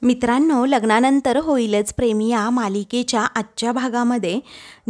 मित्रांनो, लग्नानंतर होईलच प्रेमी या मालिकेच्या आजच्या भागामध्ये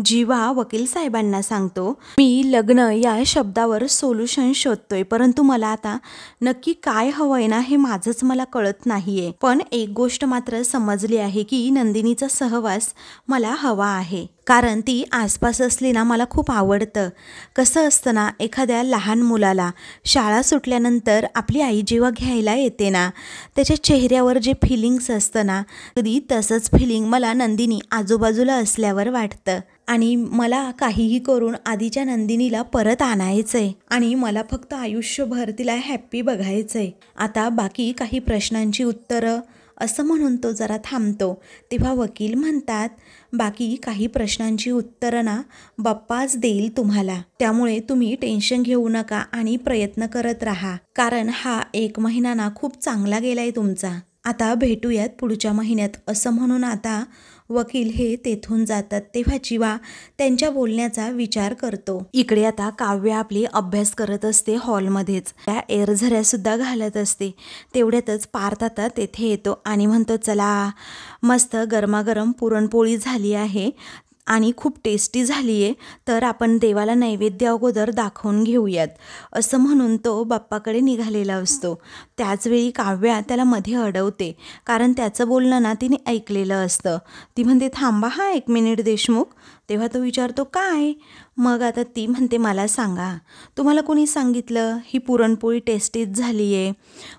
जीवा वकील साहेबांना सांगतो, मी लग्न या शब्दावर सोल्युशन शोधतोय, परंतु मला आता नक्की काय हवंय ना हे माझंच मला कळत नाहीये. पण एक गोष्ट मात्र समजली आहे की नंदिनीचा सहवास मला हवा आहे, कारण ती आसपास असली ना मला खूप आवडतं. कसं असतं ना, एखाद्या लहान मुलाला शाळा सुटल्यानंतर आपली आई जेव्हा घ्यायला येते ना, त्याच्या चेहऱ्यावर जे फिलिंग्स असतं ना, कधी तसंच फिलिंग मला नंदिनी आजूबाजूला असल्यावर वाटतं. आणि मला काहीही करून आधीच्या नंदिनीला परत आणायचंय आणि मला फक्त आयुष्यभर तिला हॅप्पी बघायचंय. आता बाकी काही प्रश्नांची उत्तरं, असं म्हणून तो जरा थांबतो. तेव्हा वकील म्हणतात, बाकी काही प्रश्नांची उत्तरं ना बाप्पाच देईल तुम्हाला, त्यामुळे तुम्ही टेन्शन घेऊ नका आणि प्रयत्न करत राहा, कारण हा 1 महिना ना खूप चांगला गेलाय तुमचा. आता भेटूयात पुढच्या महिन्यात, असं म्हणून आता वकील हे तेथून जातात. तेव्हा जीवा त्यांच्या बोलण्याचा विचार करतो. इकडे आता काव्य आपली अभ्यास करत असते हॉलमध्येच. त्या एअरझऱ्या सुद्धा घालत असते. तेवढ्यातच पार्थ आता तेथे येतो आणि म्हणतो, चला मस्त गरमागरम पुरणपोळी झाली आहे आणि खूप टेस्टी झाली आहे, तर आपण देवाला नैवेद्य अगोदर दाखवून घेऊयात, असं म्हणून तो बाप्पाकडे निघालेला असतो. त्याचवेळी काव्या त्याला मध्ये अडवते, कारण त्याचं बोलणं ना तिने ऐकलेलं असतं. ती म्हणते, थांबा हा 1 मिनिट देशमुख. तेव्हा तो विचारतो, काय? मग आता ती म्हणते, मला सांगा, तुम्हाला कोणी सांगितलं ही पुरणपोळी टेस्टीच झाली आहे?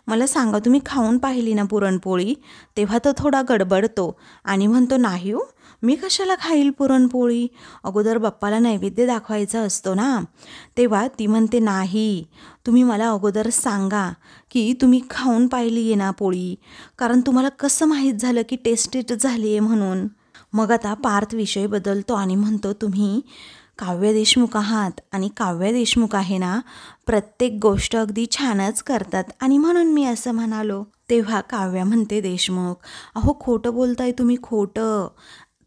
मला सांगा, तुम्ही खाऊन पाहिली ना पुरणपोळी? तेव्हा तो थोडा गडबडतो आणि म्हणतो, नाही हो, मी कशाला खाईल पुरणपोळी, अगोदर बाप्पाला नैवेद्य दाखवायचा असतो ना. तेव्हा ती म्हणते, नाही, तुम्ही मला अगोदर सांगा की तुम्ही खाऊन पाहिली आहे ना पोळी, कारण तुम्हाला कसं माहीत झालं की टेस्टीच झाली आहे म्हणून. मग आता पार्थ विषय बदलतो आणि म्हणतो, तुम्ही काव्य देशमुख आहात आणि काव्य देशमुख आहे ना, प्रत्येक गोष्ट अगदी छानच करतात आणि म्हणून मी असं म्हणालो. तेव्हा काव्या म्हणते, देशमुख, अहो खोटं बोलताय तुम्ही, खोटं.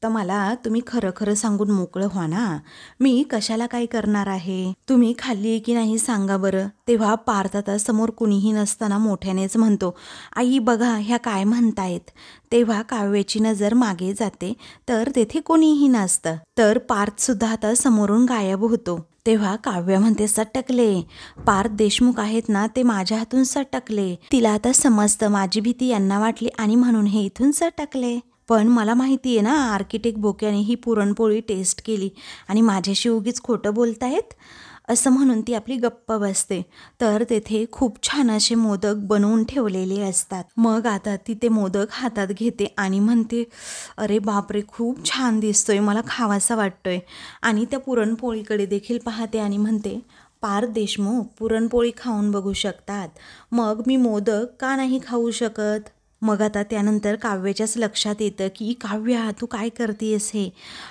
तर मला तुम्ही खरं खरं सांगून मोकळं व्हा ना, मी कशाला काय करणार आहे, तुम्ही खाल्ली आहे की नाही सांगा बरं. तेव्हा पार्थ आता समोर कुणीही नसताना मोठ्यानेच म्हणतो, आई बघा ह्या काय म्हणतायत. तेव्हा काव्याची नजर मागे जाते, तर तेथे कोणीही नसतं. तर पार्थसुद्धा आता समोरून गायब होतो. तेव्हा काव्य म्हणते, सटकले, पार्थ देशमुख आहेत ना ते माझ्या हातून सटकले. तिला आता समजतं माझी भीती यांना वाटली आणि म्हणून हे इथून सटकले. पण मला माहिती आहे ना, आर्किटेक्ट बोक्याने ही पुरणपोळी टेस्ट केली आणि माझ्याशी उगीच खोटं बोलतायत, असं म्हणून ती आपली गप्प बसते. तर तेथे खूप छान असे मोदक बनवून ठेवलेले असतात. मग आता ती ते मोदक हातात घेते आणि म्हणते, अरे बापरे, खूप छान दिसतोय, मला खावासा वाटतोय. आणि त्या पुरणपोळीकडे देखील पाहते आणि म्हणते, पार्थ देशमुख पुरणपोळी खाऊन बघू शकतात, मग मी मोदक का नाही खाऊ शकत? मग आता त्यानंतर काव्याच्याच लक्षात येतं की, काव्या तू काय करतेस हे?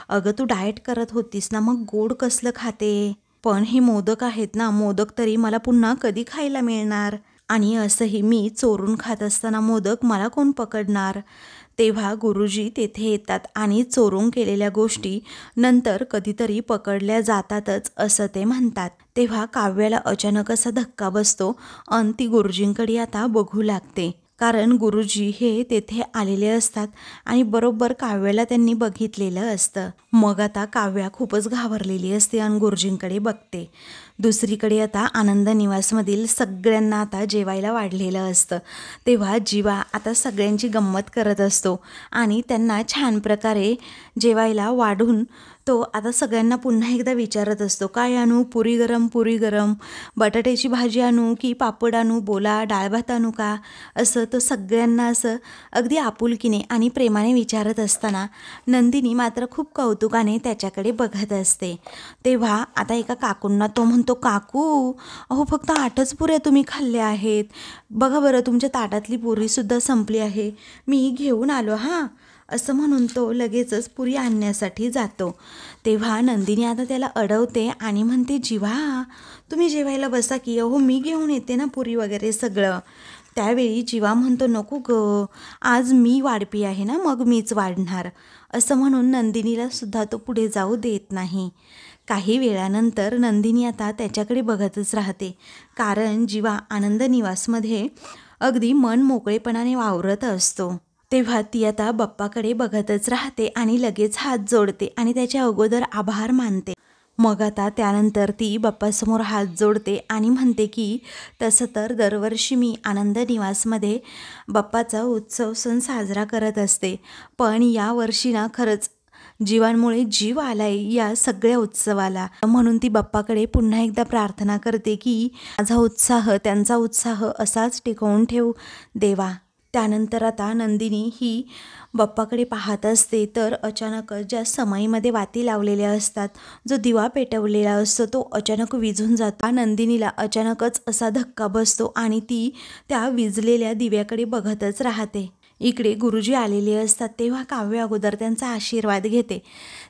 अगं तू डाएट करत होतीस ना, मग गोड कसलं खाते? पण हे मोदक आहेत ना, मोदक तरी मला पुन्हा कधी खायला मिळणार? आणि असंही मी चोरून खात असताना मोदक मला कोण पकडणार? तेव्हा गुरुजी तेथे येतात आणि चोरून केलेल्या गोष्टी नंतर कधीतरी पकडल्या जातातच, असं ते म्हणतात. तेव्हा काव्याला अचानक असा धक्का बसतो आणि ती गुरुजींकडे आता बघू लागते, कारण गुरुजी हे तेथे आलेले असतात आणि बरोबर काव्याला त्यांनी बघितलेलं असतं. मग आता काव्या खूपच घाबरलेली असते आणि गुरुजींकडे बघते. दुसरीकडे आता आनंद निवासमधील सगळ्यांना आता जेवायला वाढलेलं असतं. तेव्हा जीवा आता सगळ्यांची गंमत करत असतो आणि त्यांना छान प्रकारे जेवायला वाढून तो आता सगळ्यांना पुन्हा एकदा विचारत असतो, काय आणू, पुरी गरम, पुरी गरम, बटाट्याची भाजी आणू की पापड आणू, बोला, डाळ भात आणू का, असं तो सगळ्यांना असं अगदी आपुलकीने आणि प्रेमाने विचारत असताना नंदिनी मात्र खूप कौतुकाने त्याच्याकडे बघत असते. तेव्हा आता एका काकूंना तो म्हणतो, काकू अहो फक्त 8च पुऱ्या तुम्ही खाल्ल्या आहेत, बघा बरं तुमच्या ताटातली पुरीसुद्धा संपली आहे, मी घेऊन आलो हां, असं म्हणून तो लगेचच पुरी आणण्यासाठी जातो. तेव्हा नंदिनी आता त्याला अडवते आणि म्हणते, जीवा तुम्ही जेवायला बसा की, अहो मी घेऊन येते ना पुरी वगैरे सगळं. त्यावेळी जीवा म्हणतो, नको ग, आज मी वाढपी आहे ना, मग मीच वाढणार, असं म्हणून नंदिनीला सुद्धा तो पुढे जाऊ देत नाही. काही वेळानंतर नंदिनी आता त्याच्याकडे बघतच राहते, कारण जीवा आनंद निवासमध्ये अगदी मन मोकळेपणाने वावरत असतो. तेव्हा ती आता बाप्पाकडे बघतच राहते आणि लगेच हात जोडते आणि त्याच्या अगोदर आभार मानते. मग आता त्यानंतर ती बाप्पासमोर हात जोडते आणि म्हणते की तसं तर दरवर्षी मी आनंद निवासमध्ये बाप्पाचा उत्सव सण साजरा करत असते, पण यावर्षी ना खरंच जीवांमुळे जीव आलाय या सगळ्या उत्सवाला. म्हणून ती बाप्पाकडे पुन्हा एकदा प्रार्थना करते की माझा उत्साह, त्यांचा उत्साह असाच टिकवून ठेव देवा. त्यानंतर आता नंदिनी ही बाप्पाकडे पाहत असते तर अचानक ज्या समईमध्ये वाती लावलेल्या असतात, जो दिवा पेटवलेला असतो तो अचानक विझून जातो. नंदिनीला अचानकच असा धक्का बसतो आणि ती त्या विझलेल्या दिव्याकडे बघतच राहते. इकडे गुरुजी आलेले असतात तेव्हा काव्य अगोदर त्यांचा आशीर्वाद घेते.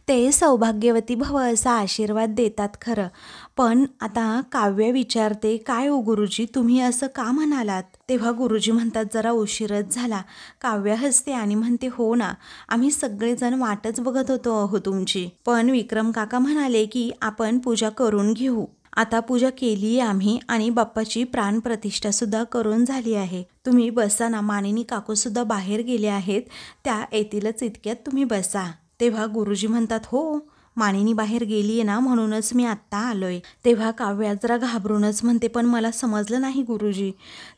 ते सौभाग्यवती भव असा आशीर्वाद देतात खरं, पण आता काव्य विचारते, काय हो गुरुजी, तुम्ही असं का म्हणालात? तेव्हा गुरुजी म्हणतात, जरा उशीरच झाला. काव्य हसते आणि म्हणते, हो ना, आम्ही सगळेजण वाटच बघत होतो अहो तुमची, पण विक्रम काका म्हणाले की आपण पूजा करून घेऊ. आता पूजा केली आम्ही आणि बाप्पाची प्राणप्रतिष्ठा सुद्धा करून झाली आहे. तुम्ही बसा ना, मानिनी काकू सुद्धा बाहेर गेले आहेत, त्या येतीलच इतक्यात, तुम्ही बसा. तेव्हा गुरुजी म्हणतात, हो मानिनी बाहेर गेली आहे ना, म्हणूनच मी आत्ता आलोय. तेव्हा काव्या जरा घाबरूनच म्हणते, पण मला समजलं नाही गुरुजी.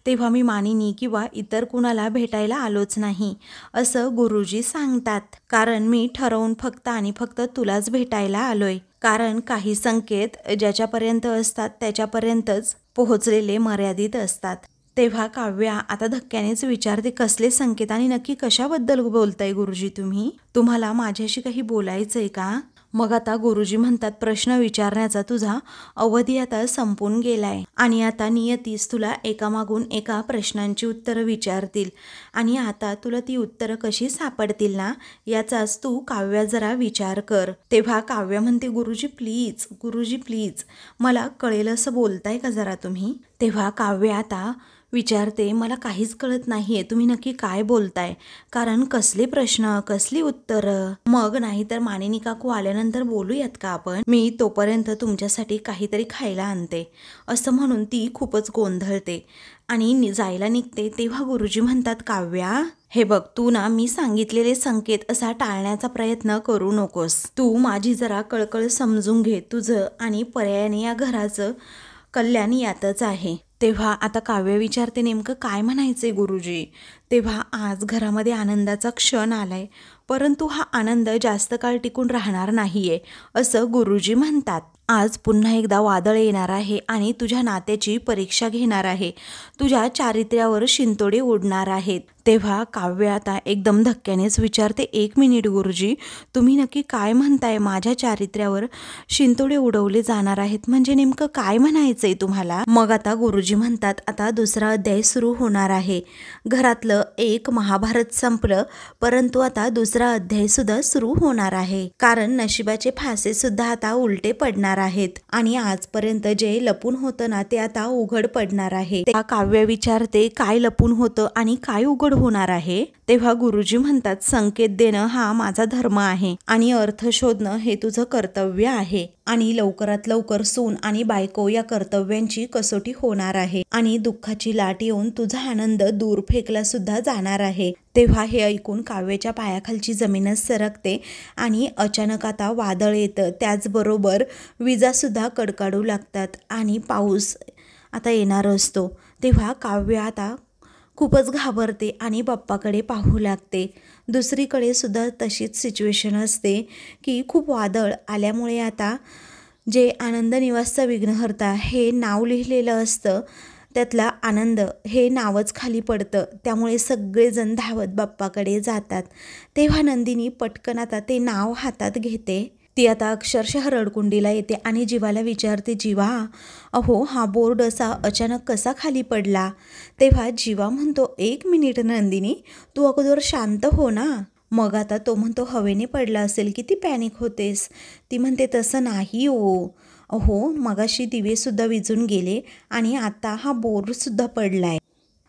तेव्हा मी मानिनी किंवा इतर कुणाला भेटायला आलोच नाही असं गुरुजी सांगतात, कारण मी ठरवून फक्त आणि फक्त तुलाच भेटायला आलोय. कारण काही संकेत ज्याच्यापर्यंत असतात त्याच्यापर्यंतच पोहोचलेले मर्यादित असतात. तेव्हा काव्या आता धक्क्यानेच विचारते, कसले संकेत आणि नक्की कशाबद्दल बोलताय गुरुजी तुम्ही? तुम्हाला माझ्याशी काही बोलायचंय का? मग आता गुरुजी म्हणतात, प्रश्न विचारण्याचा तुझा अवधी आता संपून गेलाय आणि आता नियतीच तुला एकामागून एका प्रश्नांची उत्तरं विचारतील आणि आता तुला ती उत्तरं कशी सापडतील ना, याचाच तू काव्या जरा विचार कर. तेव्हा काव्या म्हणते, गुरुजी प्लीज, गुरुजी प्लीज, मला कळेल असं बोलताय का जरा तुम्ही? तेव्हा काव्या आता विचारते, मला काहीच कळत नाहीये, तुम्ही नक्की काय बोलताय? कारण कसले प्रश्न, कसली उत्तरं? मग नाही तर मानिनी काकू आल्यानंतर बोलूयात का आपण? मी तोपर्यंत तुमच्यासाठी काहीतरी खायला आणते असं म्हणून ती खूपच गोंधळते आणि जायला निघते. तेव्हा गुरुजी म्हणतात, काव्या हे बघ, तू ना मी सांगितलेले संकेत असा टाळण्याचा प्रयत्न करू नकोस. तू माझी जरा कळकळ समजून घे. तुझं आणि पर्यायाने या घराचं कल्याण यातच आहे. तेव्हा आता काव्य विचारते, नेमकं काय म्हणायचंय गुरुजी? तेव्हा आज घरामध्ये आनंदाचा क्षण आलाय, परंतु हा आनंद जास्त काळ टिकून राहणार नाहीये असं गुरुजी म्हणतात. आज पुन्हा एकदा वादळ येणार आहे आणि तुझ्या नात्याची परीक्षा घेणार आहे, तुझ्या चारित्र्यावर शिंतोडे उडणार आहेत. तेव्हा काव्य आता एकदम धक्क्यानेच विचारते, एक मिनिट गुरुजी, तुम्ही नक्की काय म्हणताय? माझ्या चारित्र्यावर शिंतोडे उडवले जाणार आहेत म्हणजे नेमकं काय म्हणायचंय तुम्हाला? मग आता गुरुजी म्हणतात, आता दुसरा अध्याय सुरू होणार आहे. घरातलं एक महाभारत संपलं, परंतु आता दुसरा अध्याय सुद्धा सुरू होणार आहे, कारण नशिबाचे फासे सुद्धा आता उलटे पडणार आहेत आणि आजपर्यंत जे लपून होतं ना ते आता उघड पडणार आहे. तेव्हा काव्य विचारते, काय लपून होतं आणि काय उघड होणार आहे? तेव्हा गुरुजी म्हणतात, संकेत देणं हा माझा धर्म आहे आणि अर्थ शोधणं हे तुझं कर्तव्य आहे आणि लवकरात लवकर सून आणि बायको या कर्तव्यांची कसोटी होणार आहे आणि दुःखाची लाट येऊन तुझा आनंद दूर फेकला सुद्धा जाणार आहे. तेव्हा हे ऐकून काव्याच्या पायाखालची जमीनच सरकते आणि अचानक आता वादळ येतं, त्याचबरोबर विजा सुद्धा कडकाडू लागतात आणि पाऊस आता येणार असतो. तेव्हा काव्य आता खूपच घाबरते आणि बाप्पाकडे पाहू लागते. दुसरीकडे सुद्धा तशीच सिच्युएशन असते की खूप वादळ आल्यामुळे आता जे आनंद निवासचा विघ्नहर्ता हे नाव लिहिलेलं असतं, त्यातला आनंद हे नावच खाली पडतं, त्यामुळे सगळेजण धावत बाप्पाकडे जातात. तेव्हा नंदिनी पटकन आता ते नाव हातात घेते. ती आता अक्षरशः रडकुंडीला येते आणि जीवाला विचारते, जीवा, अहो हा बोर्ड असा अचानक कसा खाली पडला? तेव्हा जीवा म्हणतो, एक मिनिट नंदिनी, तू अगोदर शांत हो ना. मग आता तो म्हणतो, हवेने पडला असेल, किती पॅनिक होतेस? ती म्हणते, तसं नाही हो, अहो मगाशी दिवे सुद्धा विझून गेले आणि आता हा बोर्ड सुद्धा पडलाय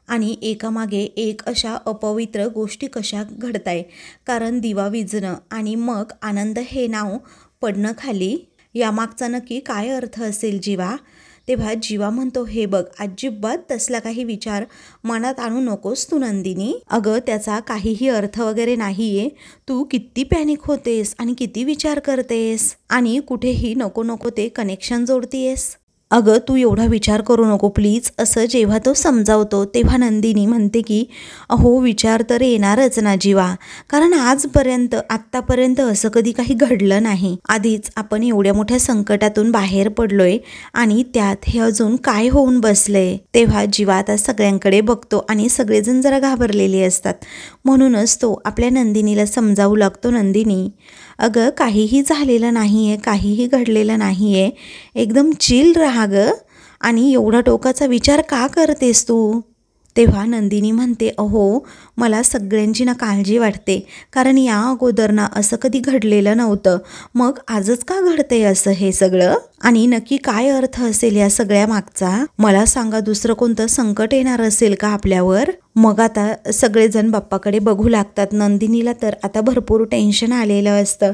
आणि एकामागे एक अशा अपवित्र गोष्टी कशा घडताय? कारण दिवा विझणं आणि मग आनंद हे नाव पडणं खाली, यामागचा नक्की काय अर्थ असेल जीवा? तेव्हा जीवा म्हणतो, हे बघ, अजिबात तसला काही विचार मनात आणू नकोस तू नंदिनी. अगं त्याचा काहीही अर्थ वगैरे नाहीये. तू किती पॅनिक होतेस आणि किती विचार करतेस आणि कुठेही नको नको ते कनेक्शन जोडतीयस. अगं तू एवढा विचार करू नको प्लीज, असं जेव्हा तो समजावतो तेव्हा नंदिनी म्हणते की अहो विचार तर येणारच ना जीवा, कारण आत्तापर्यंत असं कधी काही घडलं नाही. आधीच आपण एवढ्या मोठ्या संकटातून बाहेर पडलोय आणि त्यात हे अजून काय होऊन बसलंय. तेव्हा जीवा आता सगळ्यांकडे बघतो आणि सगळेजण जरा घाबरलेले असतात. म्हणूनच तो आपल्या नंदिनीला समजावू लागतो, नंदिनी अगं काहीही झालेलं नाहीये, काहीही घडलेलं नाहीये, एकदम चिल राहा ग, आणि एवढा टोकाचा विचार का करतेस तू. तेव्हा नंदिनी म्हणते, अहो मला सगळ्यांची ना काळजी वाटते, कारण या अगोदर ना असं कधी घडलेलं नव्हतं, मग आजच का घडतंय असं हे सगळं, आणि नक्की काय अर्थ असेल या सगळ्या मागचा. मला सांगा, दुसरं कोणतं संकट येणार असेल का आपल्यावर. मग आता सगळेजण बाप्पाकडे बघू लागतात. नंदिनीला तर आता भरपूर टेन्शन आलेलं असतं.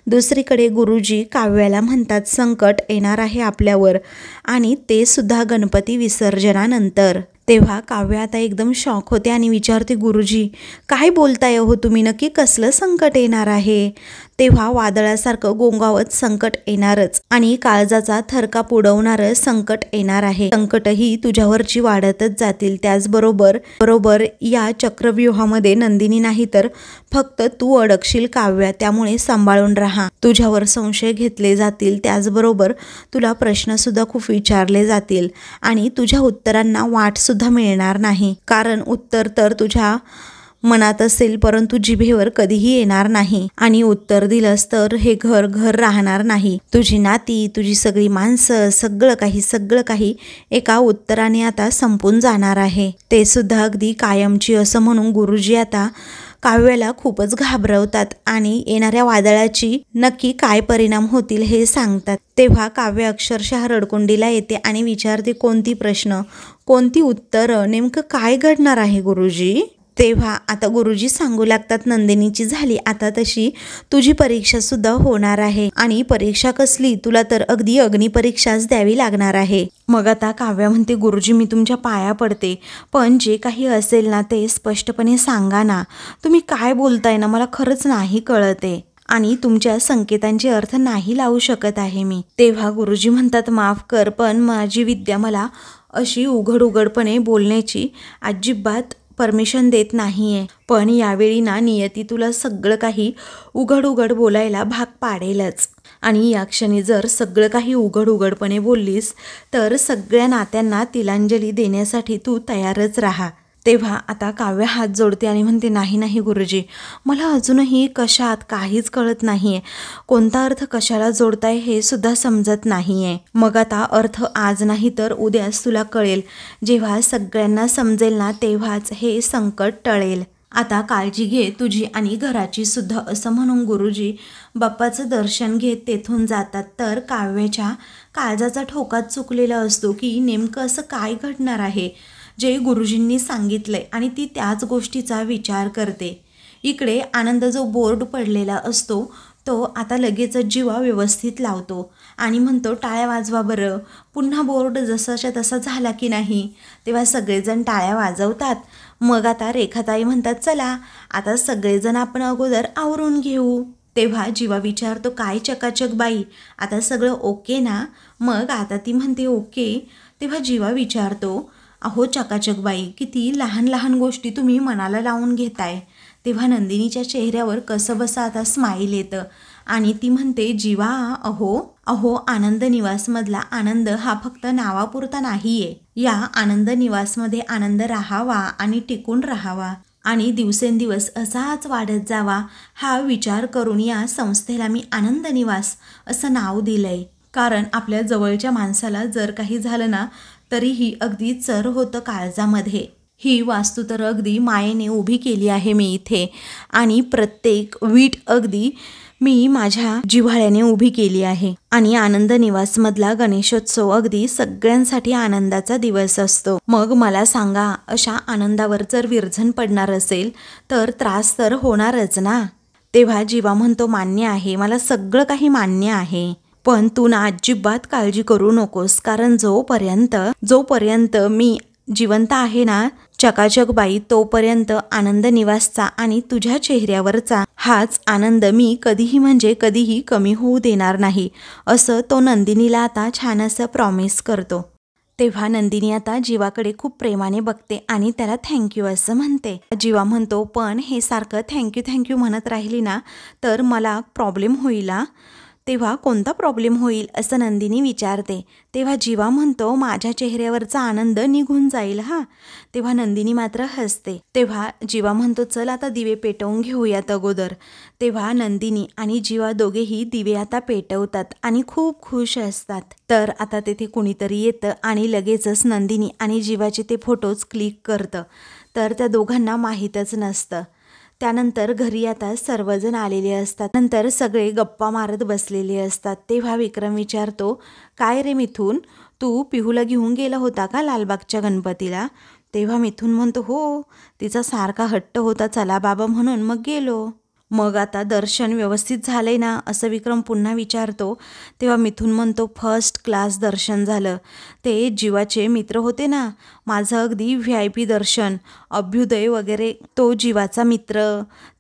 दुसरीकडे गुरुजी काव्याला म्हणतात, संकट येणार आहे आपल्यावर, आणि ते सुद्धा गणपती विसर्जनानंतर. तेव्हा काव्य आता एकदम शॉक होते आणि विचारते, गुरुजी काय बोलताय हो तुम्ही, नक्की कसलं संकट येणार आहे. तेव्हा वादळासारखं गोंगावत संकट येणारच आणि काळजाचा थरकाप उडवणारं संकट येणार आहे. संकटही तुझ्यावरची वाढतच जातील. त्याचबरोबर या चक्रव्यूहामध्ये नंदिनी नाही तर फक्त तू अडकशील काव्या, त्यामुळे सांभाळून राहा. तुझ्यावर संशय घेतले जातील, त्याचबरोबर तुला प्रश्नसुद्धा खूप विचारले जातील आणि तुझ्या उत्तरांना वाटसुद्धा मिळणार नाही, कारण उत्तर तर तुझ्या मनात असेल परंतु जिभेवर कधीही येणार नाही, आणि उत्तर दिलंस तर हे घर राहणार नाही. तुझी नाती, तुझी सगळी माणसं, सगळं काही एका उत्तराने आता संपून जाणार आहे, ते सुद्धा अगदी कायमची. असं म्हणून गुरुजी आता काव्याला खूपच घाबरवतात आणि येणाऱ्या वादळाची नक्की काय परिणाम होतील हे सांगतात. तेव्हा काव्य अक्षरशः रडकुंडीला येते आणि विचारते, कोणती प्रश्न, कोणती उत्तरं, नेमकं काय घडणार आहे गुरुजी. तेव्हा आता गुरुजी सांगू लागतात, नंदिनीची झाली आता तशी तुझी परीक्षा सुद्धा होणार आहे, आणि परीक्षा कसली, तुला तर अगदी अग्निपरीक्षाच द्यावी लागणार आहे. मग आता काव्या म्हणते, गुरुजी मी तुमच्या पाया पडते, पण जे काही असेल ना ते स्पष्टपणे सांगा ना, तुम्ही काय बोलताय ना मला खरंच नाही कळते, आणि तुमच्या संकेतांचे अर्थ नाही लावू शकत आहे मी. तेव्हा गुरुजी म्हणतात, माफ कर, पण माझी विद्या मला अशी उघडपणे बोलण्याची अजिबात परमिशन देत नाहीये, पण यावेळी ना नियती तुला सगळं काही उघड बोलायला भाग पाडेलच, आणि या क्षणी जर सगळं काही उघडपणे बोललीस तर सगळ्या नात्यांना तिलांजली देण्यासाठी तू तयारच राहा. तेव्हा आता काव्य हात जोडते आणि म्हणते, नाही गुरुजी, मला अजूनही कशात काहीच कळत नाहीये, कोणता अर्थ कशाला जोडताय हे सुद्धा समजत नाहीये. मग आता अर्थ आज नाही तर उद्याच तुला कळेल, जेव्हा सगळ्यांना समजेल ना तेव्हाच हे संकट टळेल. आता काळजी घे तुझी आणि घराची सुद्धा, असं म्हणून गुरुजी बाप्पाचं दर्शन घेत तेथून जातात. तर काव्याच्या काळजाचा ठोकाच चुकलेला असतो की नेमकं असं काय घडणार आहे जे गुरुजींनी सांगितलंय, आणि ती त्याच गोष्टीचा विचार करते. इकडे आनंद जो बोर्ड पडलेला असतो तो आता लगेचच जीवा व्यवस्थित लावतो आणि म्हणतो, टाळ्या वाजवा बरं. पुन्हा बोर्ड जसाच्या तसा झाला की नाही. तेव्हा सगळेजण टाळ्या वाजवतात. मग आता रेखाताई म्हणतात, चला आता सगळेजण आपण अगोदर आवरून घेऊ. तेव्हा जीवा विचारतो, काय चकाचक बाई, आता सगळं ओके ना. मग आता ती म्हणते ओके. तेव्हा जीवा विचारतो, अहो चकाचक बाई, किती लहान गोष्टी तुम्ही मनाला लावून घेताय. तेव्हा नंदिनीच्या चेहऱ्यावर कसं बसा आता स्माईल येतं आणि ती म्हणते, जीवा अहो आनंद निवासमधला आनंद हा फक्त नावापुरता नाहीये. या आनंद निवासमध्ये आनंद राहावा आणि टिकून राहावा आणि दिवसेंदिवस असाच वाढत जावा, हा विचार करून या संस्थेला मी आनंद निवास असं नाव दिलंय. कारण आपल्या जवळच्या माणसाला जर काही झालं ना तरीही अगदी चर होतं काळजामध्ये. ही वास्तू तर अगदी मायेने उभी केली आहे मी इथे, आणि प्रत्येक वीट अगदी मी माझ्या जिव्हाळ्याने उभी केली आहे. आणि आनंद निवासमधला गणेशोत्सव अगदी सगळ्यांसाठी आनंदाचा दिवस असतो. मग मला सांगा, अशा आनंदावर जर विरझण पडणार असेल तर त्रास तर होणारच ना. तेव्हा जीवा म्हणतो, मान्य आहे, मला सगळं काही मान्य आहे, पण तू ना अजिबात काळजी करू नकोस, कारण जोपर्यंत मी जिवंत आहे ना चकाचक बाई, तोपर्यंत आनंद निवासचा आणि तुझ्या चेहऱ्यावरचा हाच आनंद मी कधीही कमी होऊ देणार नाही, असं तो नंदिनीला आता छान असं प्रॉमिस करतो. तेव्हा नंदिनी आता जीवाकडे खूप प्रेमाने बघते आणि त्याला थँक्यू असं म्हणते. जीवा म्हणतो, पण हे सारखं थँक्यू म्हणत राहिली ना तर मला प्रॉब्लेम होईल. तेव्हा कोणता प्रॉब्लेम होईल असं नंदिनी विचारते. तेव्हा जीवा म्हणतो, माझ्या चेहऱ्यावरचा आनंद निघून जाईल. तेव्हा नंदिनी मात्र हसते. तेव्हा जीवा म्हणतो, चल आता दिवे पेटवून घेऊयात अगोदर. तेव्हा नंदिनी आणि जीवा दोघेही दिवे आता पेटवतात आणि खूप खुश असतात. तर आता तेथे कुणीतरी येतं आणि लगेचच नंदिनी आणि जीवाचे ते फोटोज क्लिक करतं. तर त्या दोघांना माहीतच नसतं. त्यानंतर घरी आता सर्वजण आलेले असतात. नंतर सगळे गप्पा मारत बसलेले असतात. तेव्हा विक्रम विचारतो, काय रे मिथून, तू पिहूला घेऊन गेला होता का लालबागच्या गणपतीला? तेव्हा मिथून म्हणतो, हो, तिचा सारखा हट्ट होता चला बाबा म्हणून, मग गेलो. मग आता दर्शन व्यवस्थित झालंय ना असं विक्रम पुन्हा विचारतो. तेव्हा मिथून म्हणतो, फर्स्ट क्लास दर्शन झालं. ते जीवाचे मित्र होते ना, माझं अगदी VIP दर्शन, अभ्युदय वगैरे, तो जीवाचा मित्र,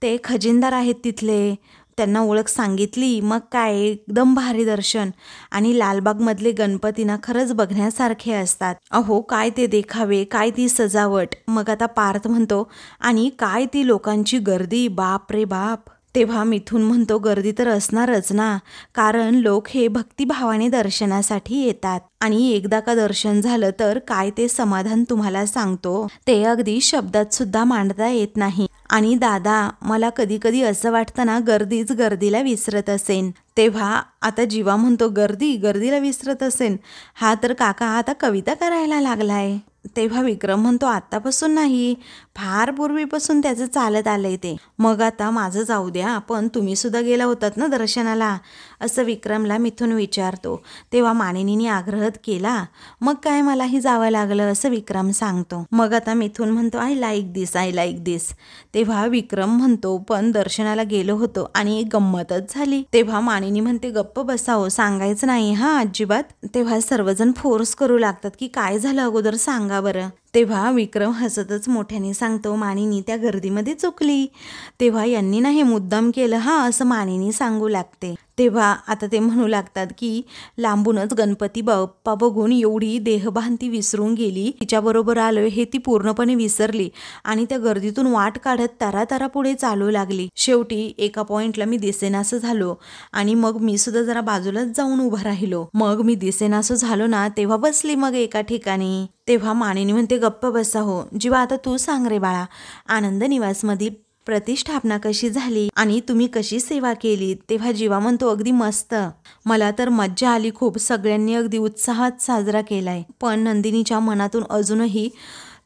ते खजिनदार आहेत तिथले, त्यांना ओळख सांगितली, मग काय एकदम भारी दर्शन. आणि लालबागमधले गणपती ना खरंच बघण्यासारखे असतात. अहो काय ते देखावे, काय ती सजावट. मग आता पार्थ म्हणतो, आणि काय ती लोकांची गर्दी, बाप रे बाप. तेव्हा मिथून म्हणतो, गर्दी तर असणारच ना, कारण लोक हे भक्तिभावाने दर्शनासाठी येतात. आणि एकदा का दर्शन झालं तर काय ते समाधान तुम्हाला सांगतो, ते अगदी शब्दात सुद्धा मांडता येत नाही. आणि दादा, मला कधी कधी असं वाटतं ना, गर्दीच गर्दीला विसरत असेन. तेव्हा आता जीवा म्हणतो, गर्दीला विसरत असेन, हा तर काका आता कविता करायला लागलाय. तेव्हा विक्रम म्हणतो, आत्तापासून नाही, फार पूर्वीपासून त्याचं चालत आलंय ते. मग आता माझं जाऊ द्या, पण तुम्ही सुद्धा गेला होतात ना दर्शनाला, असं विक्रमला मिथून विचारतो. तेव्हा मानिनीने आग्रह केला, मग काय मलाही जावं लागलं असं विक्रम सांगतो. मग आता मिथून म्हणतो, आय लाईक दिस. तेव्हा विक्रम म्हणतो, पण दर्शनाला गेलो होतो आणि एक गंमतच झाली. तेव्हा मानिनी म्हणते, गप्प बसावं, सांगायचं नाही अजिबात. तेव्हा सर्वजण फोर्स करू लागतात की काय झालं अगोदर सांगा बरं. तेव्हा विक्रम हसतच मोठ्याने सांगतो, मानिनी त्या गर्दीमध्ये चुकली. तेव्हा यांनी ना हे मुद्दाम केलं असं मानिनी सांगू लागते. तेव्हा आता ते म्हणू लागतात की लांबूनच गणपती बाप्पा बघून एवढी देहभान विसरून गेली, तिच्याबरोबर आलोय हे ती पूर्णपणे विसरली आणि त्या गर्दीतून वाट काढत तारा पुढे चालू लागली. शेवटी एका पॉइंटला मी दिसेनासं झालो आणि मग मी सुद्धा जरा बाजूलाच जाऊन उभा राहिलो. मग मी दिसेनासं झालो ना, तेव्हा बसली मग एका ठिकाणी. तेव्हा मानिनी म्हणते, गप्प बसा हो जीवा, आता तू सांग रे बाळा, आनंद निवासमधील प्रतिष्ठापना कशी झाली आणि तुम्ही कशी सेवा केली? तेव्हा जीवा म्हणतो, अगदी मस्त, मला तर मज्जा आली खूप, सगळ्यांनी अगदी उत्साहात साजरा केलाय. पण नंदिनीच्या मनातून अजूनही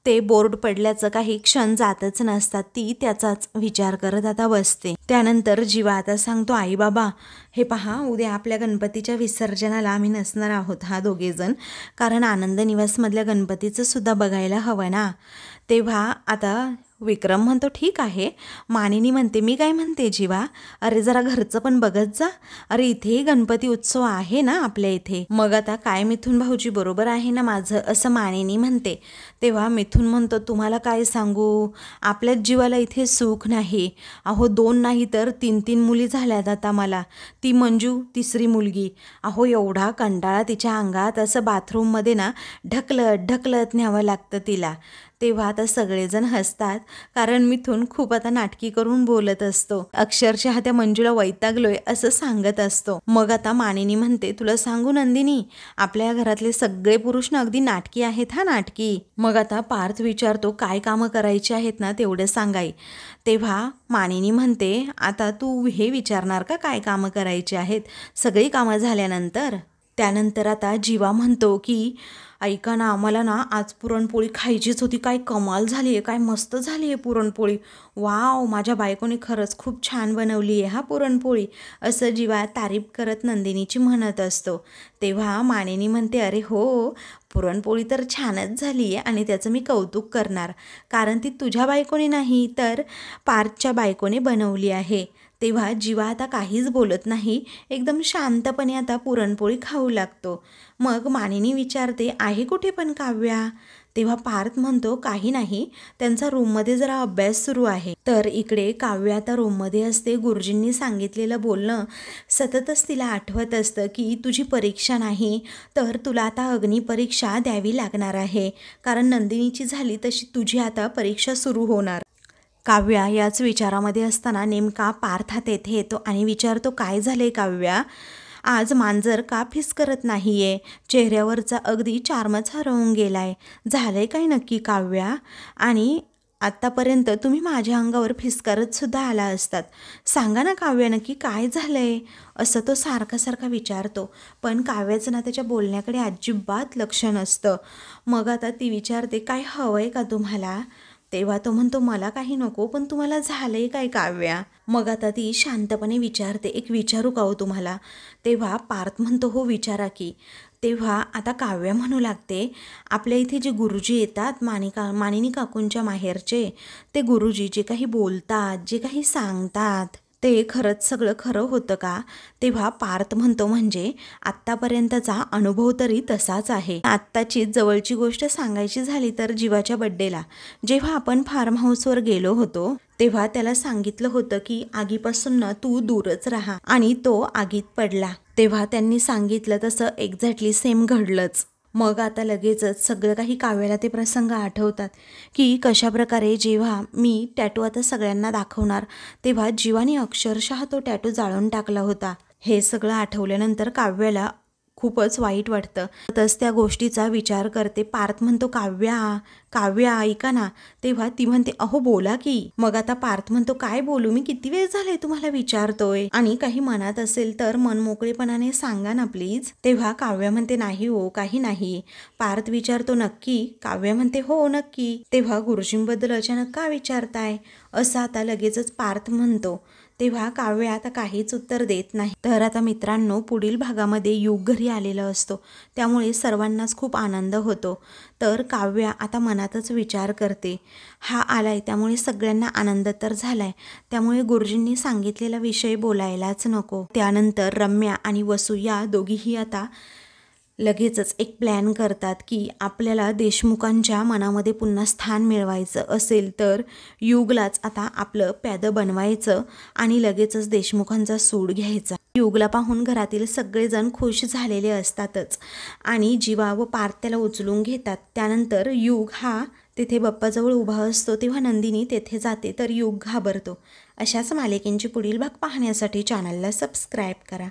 ते बोर्ड पडल्याचं काही क्षण जातच नसतात. ती त्याचाच विचार करत आता बसते. त्यानंतर जीवा आता सांगतो, आई बाबा हे पहा, उद्या आपल्या गणपतीच्या विसर्जनाला आम्ही नसणार आहोत दोघेजण, कारण आनंद निवासमधल्या गणपतीचं सुद्धा बघायला हवं ना. तेव्हा आता विक्रम म्हणतो, ठीक आहे. मानिनी म्हणते, मी काय म्हणते जीवा, अरे जरा घरचं पण बघत जा, अरे इथेही गणपती उत्सव आहे ना आपल्या इथे. मग आता काय मिथून भाऊजी, बरोबर आहे ना माझं, असं मानिनी म्हणते. तेव्हा मिथून म्हणतो, तुम्हाला काय सांगू, आपल्याच जीवाला इथे सुख नाही. अहो 2 नाही तर 3 मुली झाल्यात आता मला. ती मंजू तिसरी मुलगी, अहो एवढा कंटाळा तिच्या अंगात, असं बाथरूममध्ये ना ढकलत न्यावं लागतं तिला. तेव्हा आता सगळेजण हसतात, कारण मिथून खूप आता नाटकी करून बोलत असतो, अक्षरशः त्या मंजूला वैतागलोय असं सांगत असतो. मग आता मानिनी म्हणते, तुला सांगू नंदिनी, आपल्या घरातले सगळे पुरुष ना अगदी नाटकी आहेत नाटकी. मग आता पार्थ विचारतो, काय कामं करायची आहेत ना तेवढं सांगाय. तेव्हा मानिनी म्हणते, आता तू हे विचारणार का काय कामं करायची आहेत, सगळी कामं झाल्यानंतर. त्यानंतर आता जीवा म्हणतो की ऐका ना, मला ना आज पुरणपोळी खायचीच होती. काय कमाल झाली आहे, काय मस्त झाली आहे पुरणपोळी. वाव, माझ्या बायकोने खरंच खूप छान बनवली आहे हा पुरणपोळी, असं जीवा तारीफ करत नंदिनीची म्हणत असतो. तेव्हा मानिनी म्हणते, अरे हो, पुरणपोळी तर छानच झाली आहे आणि त्याचं मी कौतुक करणार, कारण ती तुझ्या बायकोने नाही तर पार्थच्या बायकोने बनवली आहे. तेव्हा जीवा आता काहीच बोलत नाही, एकदम शांतपणे आता पुरणपोळी खाऊ लागतो. मग मानिनी विचारते, आहे कुठे पण काव्या? तेव्हा पार्थ म्हणतो, काही नाही, त्यांचा रूममध्ये जरा अभ्यास सुरू आहे. तर इकडे काव्या आता रूममध्ये असते. गुरुजींनी सांगितलेलं बोलणं सततच तिला आठवत असतं की तुझी परीक्षा नाही तर तुला आता अग्निपरीक्षा द्यावी लागणार आहे, कारण नंदिनीची झाली तशी तुझी आता परीक्षा सुरू होणार. काव्या याच विचारामध्ये असताना नेमका पार्थ तेथे येतो आणि विचारतो, काय झाले काव्या, आज मांजर का फिसकरत नाहीये? चेहऱ्यावरचा अगदी चार्मच हरवून गेलाय. झालंय काय नक्की काव्या? आणि आत्तापर्यंत तुम्ही माझ्या अंगावर फिसकारत सुद्धा आला असतात. सांगा ना काव्या, नक्की काय झालंय? असं तो सारखा सारखा विचारतो. पण काव्याचं ना त्याच्या बोलण्याकडे अजिबात लक्ष नसतं. मग आता ती विचारते, काय हवंय का तुम्हाला? तेव्हा तो म्हणतो, मला काही नको, पण तुम्हाला झालंय काय काव्या? मग आता ती शांतपणे विचारते, एक विचारू का हो तुम्हाला? तेव्हा पार्थ म्हणतो, हो विचारा की. तेव्हा आता काव्या म्हणू लागते, आपल्या इथे जे गुरुजी येतात मानिनी काकूंच्या माहेरचे, ते गुरुजी जे काही बोलतात, जे काही सांगतात, ते खरंच सगळं खरं होतं का? तेव्हा पार्थ म्हणतो, म्हणजे आत्तापर्यंतचा अनुभव तरी तसाच आहे. आत्ताची जवळची गोष्ट सांगायची झाली तर जीवाच्या बड्डेला जेव्हा आपण फार्म हाऊसवर गेलो होतो तेव्हा त्याला सांगितलं होतं की आगीपासून ना तू दूरच राहा, आणि तो आगीत पडला. तेव्हा त्यांनी सांगितलं तसं एक्झॅक्टली सेम घडलंच. मग आता लगेचच सगळं काही काव्याला ते प्रसंग आठवतात की कशाप्रकारे जेव्हा मी टॅटू आता सगळ्यांना दाखवणार तेव्हा जीवाने अक्षरशः तो टॅटू जाळून टाकला होता. हे सगळं आठवल्यानंतर काव्याला खूपच वाईट वाटतं. तसंच त्या गोष्टीचा विचार करते. पार्थ म्हणतो, काव्या काव्या ऐका ना. तेव्हा ती म्हणते, अहो बोला की. मग आता पार्थ म्हणतो, काय बोलू मी, किती वेळ झाले तुम्हाला विचारतोय, आणि काही मनात असेल तर मनमोकळेपणाने सांगा ना प्लीज. तेव्हा काव्या म्हणते, नाही हो, काही नाही. पार्थ विचारतो, नक्की? काव्या म्हणते, हो नक्की. तेव्हा गुरुजींबद्दल अचानक का विचारताय, असं आता लगेचच पार्थ म्हणतो. तेव्हा काव्या आता काहीच उत्तर देत नाही. तर आता मित्रांनो, पुढील भागामध्ये युग घरी आलेला असतो, त्यामुळे सर्वांनाच खूप आनंद होतो. तर काव्या आता मनातच विचार करते, हा आलाय त्यामुळे सगळ्यांना आनंद तर झालाय, त्यामुळे गुरुजींनी सांगितलेला विषय बोलायलाच नको. त्यानंतर रम्या आणि वसू या दोघीही आता लगेचच एक प्लॅन करतात की आपल्याला देशमुखांच्या मनामध्ये पुन्हा स्थान मिळवायचं असेल तर युगलाच आता आपलं प्यादं बनवायचं आणि लगेचच देशमुखांचा सूड घ्यायचा. युगला पाहून घरातील सगळेजण खुश झालेले असतातच आणि जीवा व पार्थ त्याला उचलून घेतात. त्यानंतर युग हा तिथे बाप्पाजवळ उभा असतो, तेव्हा नंदिनी तेथे जाते तर युग घाबरतो. अशाच मालिकेंची पुढील भाग पाहण्यासाठी चॅनलला सबस्क्राईब करा.